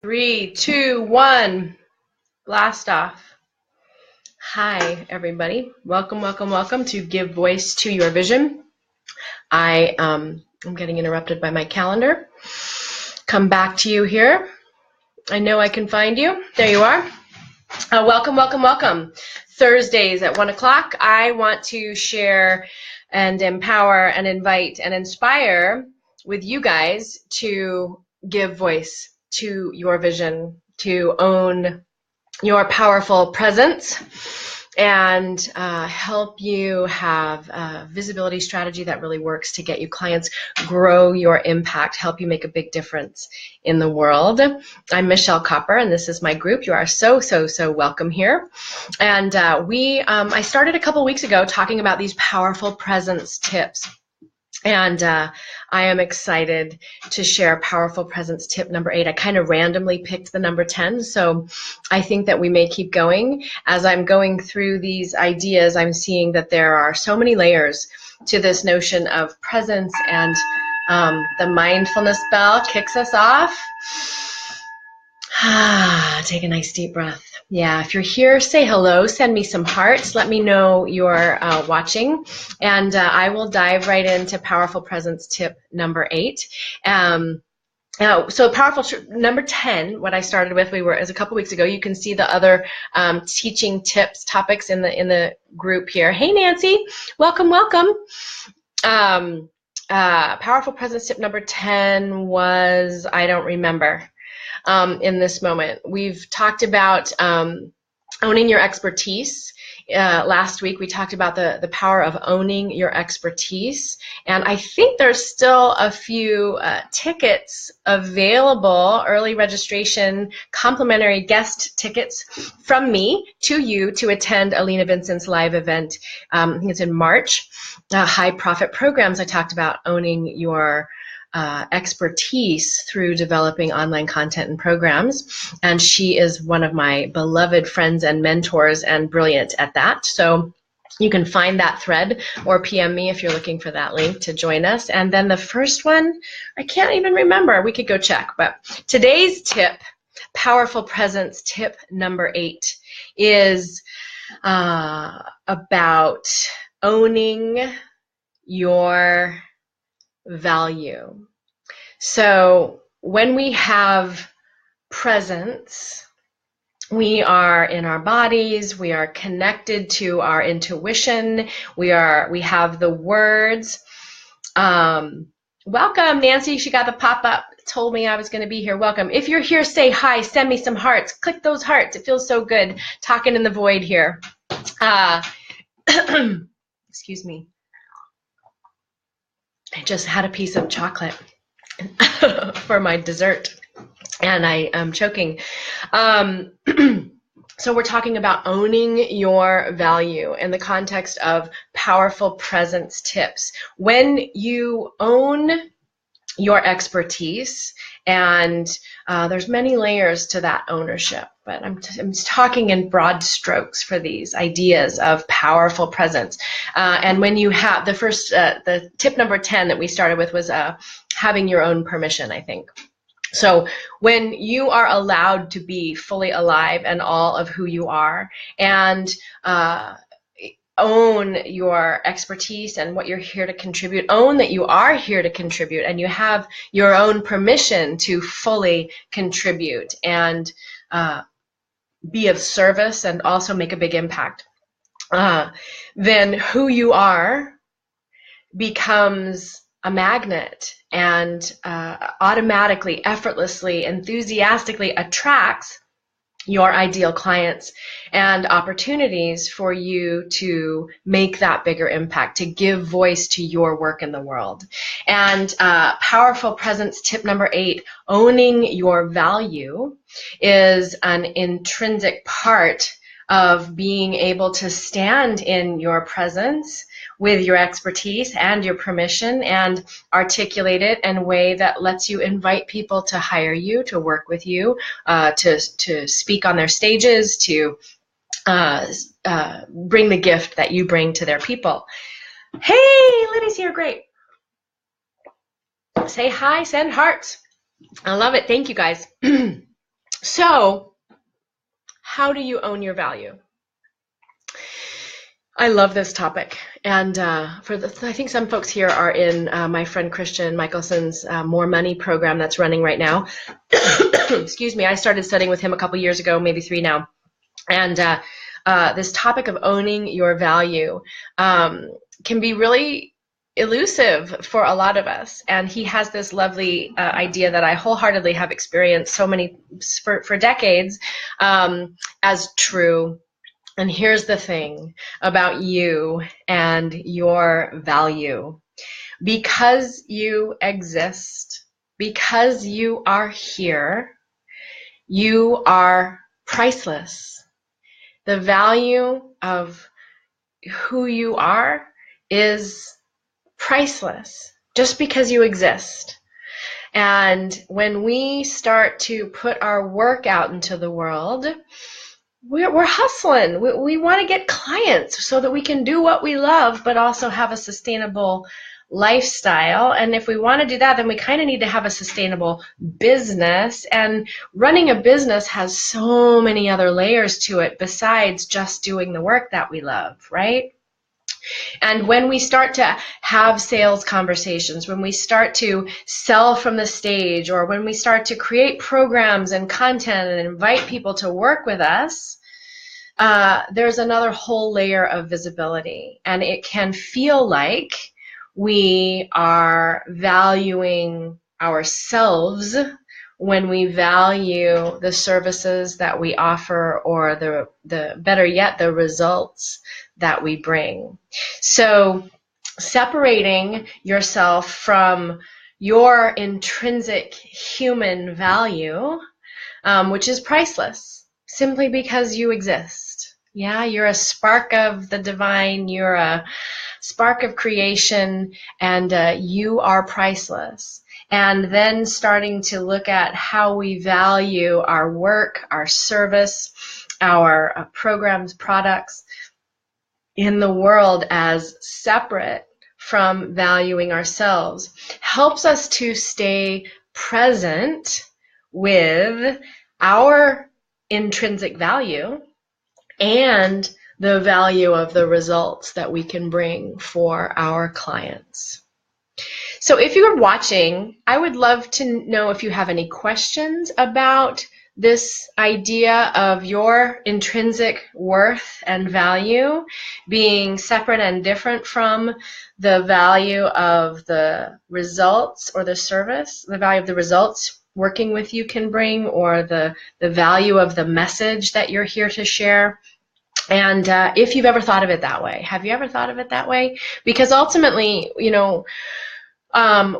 Three, two, one, blast off. Hi, everybody. Welcome, welcome, welcome to Give Voice to Your Vision. I'm getting interrupted by my calendar. Come back to you here. I know I can find you. There you are. Welcome, welcome, welcome. Thursdays at 1 o'clock, I want to share and empower and invite and inspire with you guys to give voice to your vision, to own your powerful presence, and help you have a visibility strategy that really works to get you clients, grow your impact, help you make a big difference in the world. I'm Michelle Copper, and this is my group. You are so welcome here. And I started a couple weeks ago talking about these powerful presence tips. And I am excited to share powerful presence tip number 8. I kind of randomly picked the number 10, so I think that we may keep going. As I'm going through these ideas, I'm seeing that there are so many layers to this notion of presence, and the mindfulness bell kicks us off. Take a nice deep breath. Yeah, if you're here, say hello, send me some hearts, let me know you're watching, and I will dive right into powerful presence tip number 8. So powerful number 10, what I started with, as a couple weeks ago. You can see the other teaching tips, topics in the group here. Hey, Nancy, welcome. Powerful presence tip number 10 was, I don't remember. In this moment, we've talked about owning your expertise. Last week we talked about the power of owning your expertise, and I think there's still a few tickets available, early registration, complimentary guest tickets from me to you to attend Alina Vincent's live event. I think it's in March. High profit programs. I talked about owning your expertise through developing online content and programs, and she is one of my beloved friends and mentors and brilliant at that. So you can find that thread or PM me if you're looking for that link to join us. And then the first one, I can't even remember. We could go check. But today's tip, powerful presence tip number 8, is about owning your value. So when we have presence, we are in our bodies, we are connected to our intuition, we have the words. Welcome, Nancy, she got the pop-up, told me I was going to be here. Welcome. If you're here, say hi, send me some hearts, click those hearts. It feels so good talking in the void here. Excuse me. I just had a piece of chocolate for my dessert, and I am choking. So we're talking about owning your value in the context of powerful presence tips. When you own your expertise, and there's many layers to that ownership, but I'm talking in broad strokes for these ideas of powerful presence. And when you have the tip number 10 that we started with was having your own permission, I think. So when you are allowed to be fully alive and all of who you are, and own your expertise and what you're here to contribute, own that you are here to contribute, and you have your own permission to fully contribute and be of service and also make a big impact, then who you are becomes a magnet and automatically, effortlessly, enthusiastically attracts your ideal clients and opportunities for you to make that bigger impact, to give voice to your work in the world. And powerful presence tip number 8, owning your value, is an intrinsic part of being able to stand in your presence with your expertise and your permission and articulate it in a way that lets you invite people to hire you, to work with you, to speak on their stages, to bring the gift that you bring to their people. Hey, Liddy's here, great. Say hi, send hearts. I love it. Thank you, guys. So, how do you own your value? I love this topic, and I think some folks here are in my friend Christian Michelson's More Money program that's running right now. Excuse me, I started studying with him a couple years ago, maybe 3 now, and this topic of owning your value can be really elusive for a lot of us, and he has this lovely idea that I wholeheartedly have experienced for decades as true. And here's the thing about you and your value. Because you exist, because you are here, you are priceless. The value of who you are is priceless just because you exist. And when we start to put our work out into the world, we're hustling. We want to get clients so that we can do what we love, but also have a sustainable lifestyle. And if we want to do that, then we kind of need to have a sustainable business. And running a business has so many other layers to it besides just doing the work that we love, right? And when we start to have sales conversations, when we start to sell from the stage, or when we start to create programs and content and invite people to work with us, there's another whole layer of visibility. And it can feel like we are valuing ourselves when we value the services that we offer, or the better yet, the results that we bring. So separating yourself from your intrinsic human value, which is priceless, simply because you exist. Yeah, you're a spark of the divine, you're a spark of creation, and you are priceless. And then starting to look at how we value our work, our service, our programs, products in the world as separate from valuing ourselves helps us to stay present with our intrinsic value and the value of the results that we can bring for our clients. So if you're watching, I would love to know if you have any questions about this idea of your intrinsic worth and value being separate and different from the value of the results or the service, the value of the results working with you can bring, or the value of the message that you're here to share. And if you've ever thought of it that way, have you ever thought of it that way? Because ultimately, you know,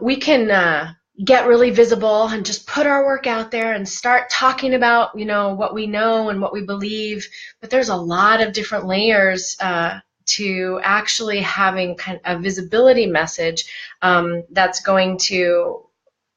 we can get really visible and just put our work out there and start talking about, you know, what we know and what we believe. But there's a lot of different layers to actually having kind of a visibility message that's going to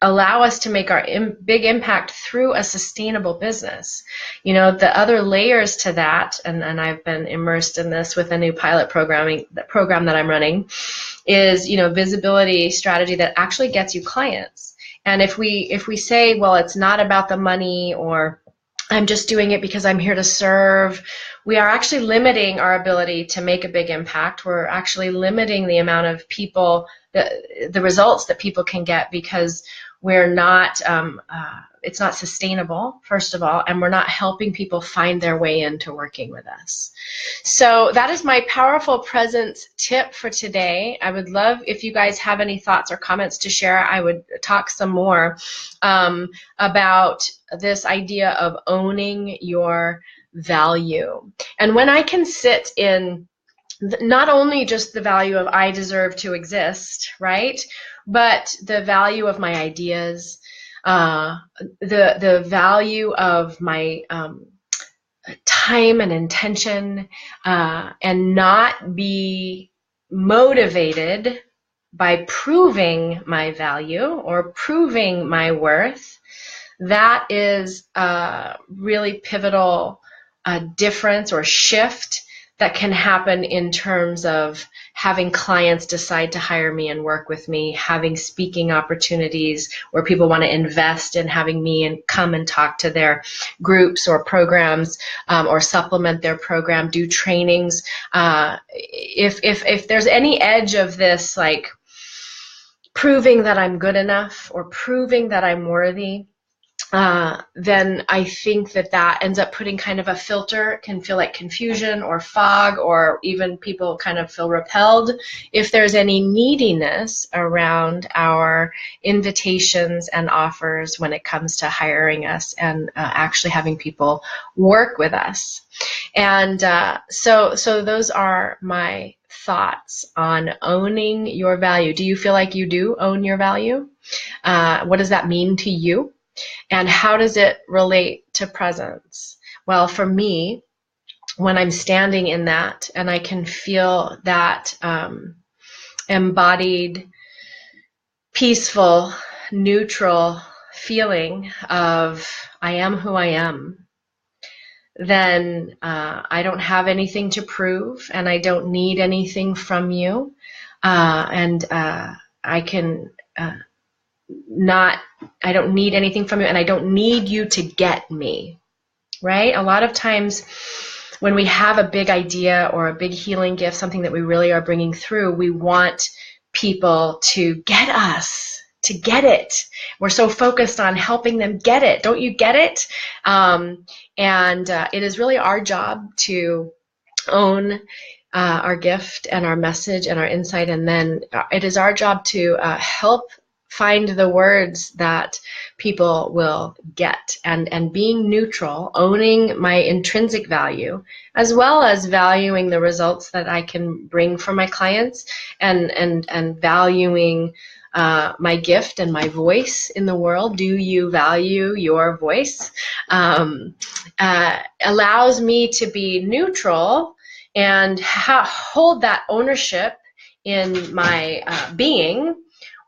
allow us to make our big impact through a sustainable business. You know, the other layers to that, and I've been immersed in this with a new pilot program that I'm running, is, you know, visibility strategy that actually gets you clients. And if we say, well, it's not about the money, or I'm just doing it because I'm here to serve, we are actually limiting our ability to make a big impact. We're actually limiting the amount of people, the results that people can get, because we're not, it's not sustainable, first of all, and we're not helping people find their way into working with us. So that is my powerful presence tip for today. I would love if you guys have any thoughts or comments to share. I would talk some more about this idea of owning your value. And when I can sit in not only just the value of I deserve to exist, right, but the value of my ideas, the value of my time and intention, and not be motivated by proving my value or proving my worth. That is a really pivotal difference or shift that can happen in terms of having clients decide to hire me and work with me, having speaking opportunities where people want to invest in having me and come and talk to their groups or programs, or supplement their program, do trainings. If there's any edge of this, like proving that I'm good enough or proving that I'm worthy, then I think that ends up putting kind of a filter. It can feel like confusion or fog, or even people kind of feel repelled if there's any neediness around our invitations and offers when it comes to hiring us and actually having people work with us. And so those are my thoughts on owning your value. Do you feel like you do own your value? What does that mean to you? And how does it relate to presence? Well, for me, when I'm standing in that and I can feel that embodied, peaceful, neutral feeling of I am who I am, then I don't have anything to prove and I don't need anything from you. And I can I don't need anything from you, and I don't need you to get me, right? A lot of times when we have a big idea or a big healing gift, something that we really are bringing through, we want people to get us, to get it. We're so focused on helping them get it. Don't you get it? It is really our job to own our gift and our message and our insight, and then it is our job to help find the words that people will get, and being neutral, owning my intrinsic value, as well as valuing the results that I can bring for my clients, and valuing my gift and my voice in the world. Do you value your voice? Allows me to be neutral and hold that ownership in my being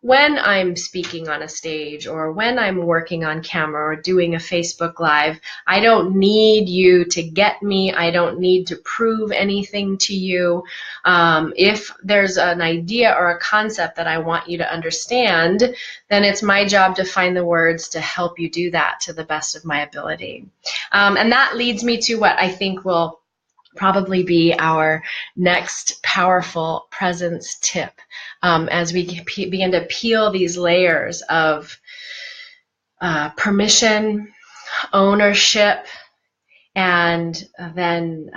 when I'm speaking on a stage or when I'm working on camera or doing a Facebook Live. I don't need you to get me. I don't need to prove anything to you. If there's an idea or a concept that I want you to understand, then it's my job to find the words to help you do that to the best of my ability. And that leads me to what I think will probably be our next powerful presence tip, as we begin to peel these layers of permission, ownership, and then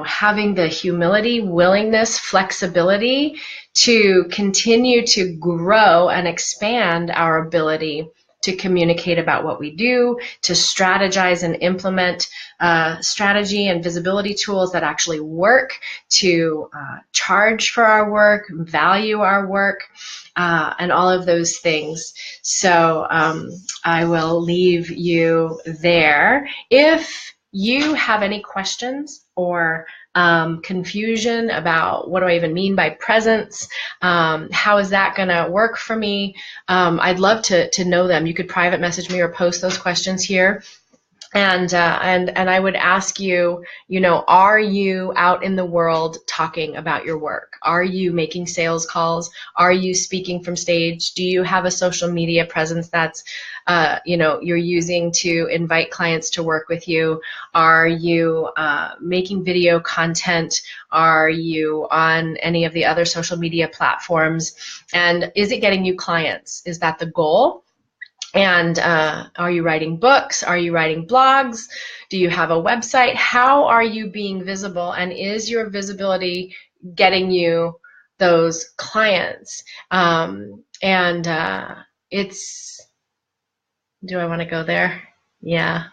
having the humility, willingness, flexibility to continue to grow and expand our ability to communicate about what we do, to strategize and implement strategy and visibility tools that actually work, to charge for our work, value our work, and all of those things. So I will leave you there. If you have any questions or confusion about what do I even mean by presence, how is that going to work for me, I'd love to know them. You could private message me or post those questions here. And I would ask you, are you out in the world talking about your work? Are you making sales calls? Are you speaking from stage? Do you have a social media presence that's, you're using to invite clients to work with you? Are you making video content? Are you on any of the other social media platforms? And is it getting you clients? Is that the goal? And are you writing books? Are you writing blogs? Do you have a website? How are you being visible? And is your visibility getting you those clients? Do I want to go there? Yeah.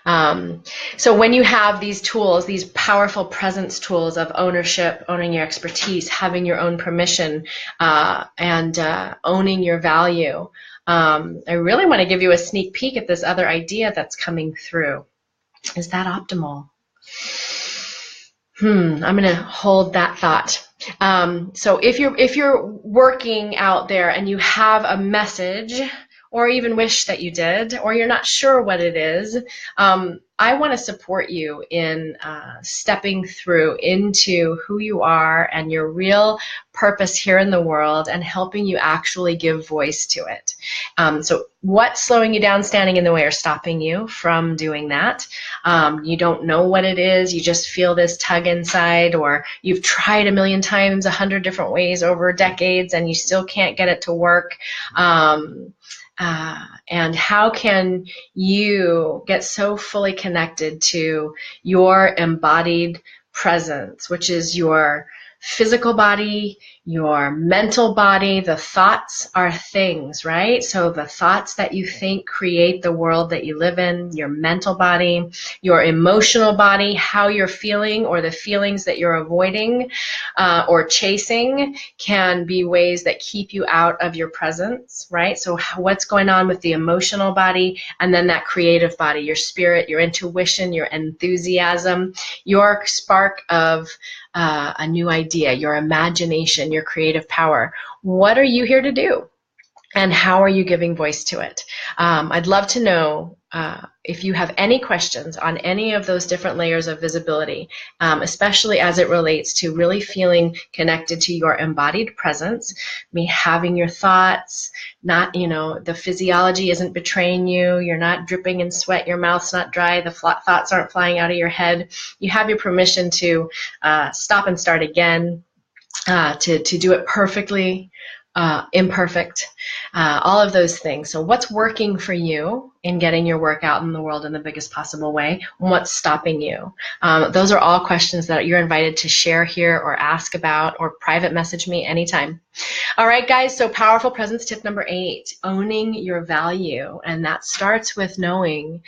So when you have these tools, these powerful presence tools of ownership, owning your expertise, having your own permission, and owning your value, I really want to give you a sneak peek at this other idea that's coming through. Is that optimal? I'm going to hold that thought. So if you're working out there and you have a message, or even wish that you did, or you're not sure what it is, I want to support you in stepping through into who you are and your real purpose here in the world and helping you actually give voice to it. So what's slowing you down, standing in the way, or stopping you from doing that? You don't know what it is. You just feel this tug inside, or you've tried a million times, 100 different ways over decades, and you still can't get it to work. And how can you get so fully connected to your embodied presence, which is your physical body, your mental body? The thoughts are things, right? So the thoughts that you think create the world that you live in. Your mental body, your emotional body, how you're feeling, or the feelings that you're avoiding or chasing can be ways that keep you out of your presence, right? So what's going on with the emotional body, and then that creative body, your spirit, your intuition, your enthusiasm, your spark of a new idea, your imagination, your creative power. What are you here to do? And how are you giving voice to it? I'd love to know if you have any questions on any of those different layers of visibility, especially as it relates to really feeling connected to your embodied presence, having your thoughts, not, the physiology isn't betraying you, you're not dripping in sweat, your mouth's not dry, the thoughts aren't flying out of your head. You have your permission to stop and start again, to do it perfectly, imperfect, all of those things. So what's working for you in getting your work out in the world in the biggest possible way? And what's stopping you? Those are all questions that you're invited to share here or ask about or private message me anytime. All right, guys, so powerful presence tip number 8, owning your value. And that starts with knowing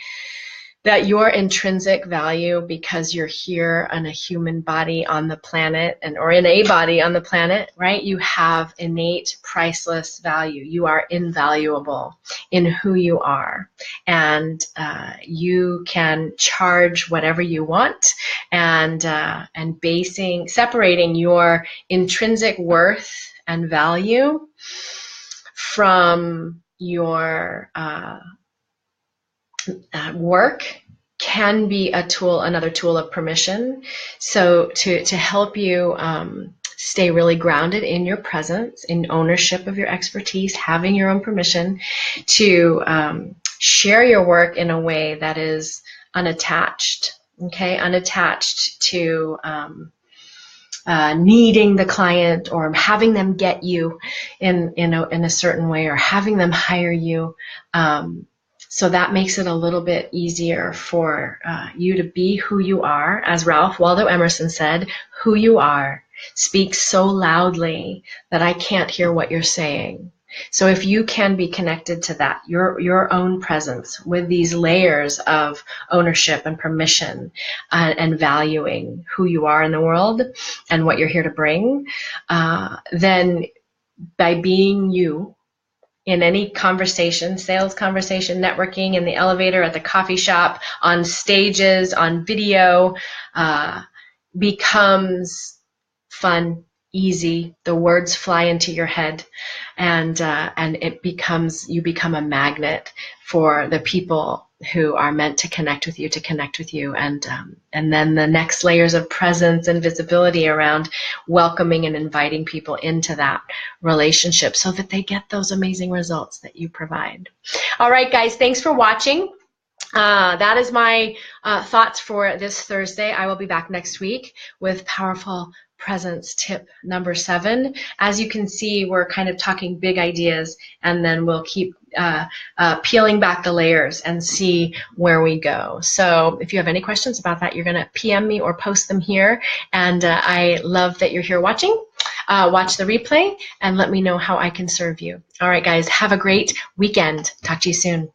that your intrinsic value, because you're here on a human body on the planet, or in a body on the planet, right? You have innate, priceless value. You are invaluable in who you are. And you can charge whatever you want, and separating your intrinsic worth and value from your work can be another tool of permission. So to help you stay really grounded in your presence, in ownership of your expertise, having your own permission to share your work in a way that is unattached, okay? Unattached to needing the client or having them get you in a certain way, or having them hire you. So that makes it a little bit easier for you to be who you are. As Ralph Waldo Emerson said, who you are speaks so loudly that I can't hear what you're saying. So if you can be connected to that, your own presence with these layers of ownership and permission and valuing who you are in the world and what you're here to bring, then by being you, in any conversation, sales conversation, networking, in the elevator, at the coffee shop, on stages, on video, becomes fun, easy. The words fly into your head, and you become a magnet for the people who are meant to connect with you, and then the next layers of presence and visibility around welcoming and inviting people into that relationship so that they get those amazing results that you provide. All right, guys, thanks for watching. That is my thoughts for this Thursday. I will be back next week with powerful presence tip number 7. As you can see, we're kind of talking big ideas, and then we'll keep peeling back the layers and see where we go. So if you have any questions about that, you're going to PM me or post them here. And I love that you're here watching. Watch the replay and let me know how I can serve you. All right, guys, have a great weekend. Talk to you soon.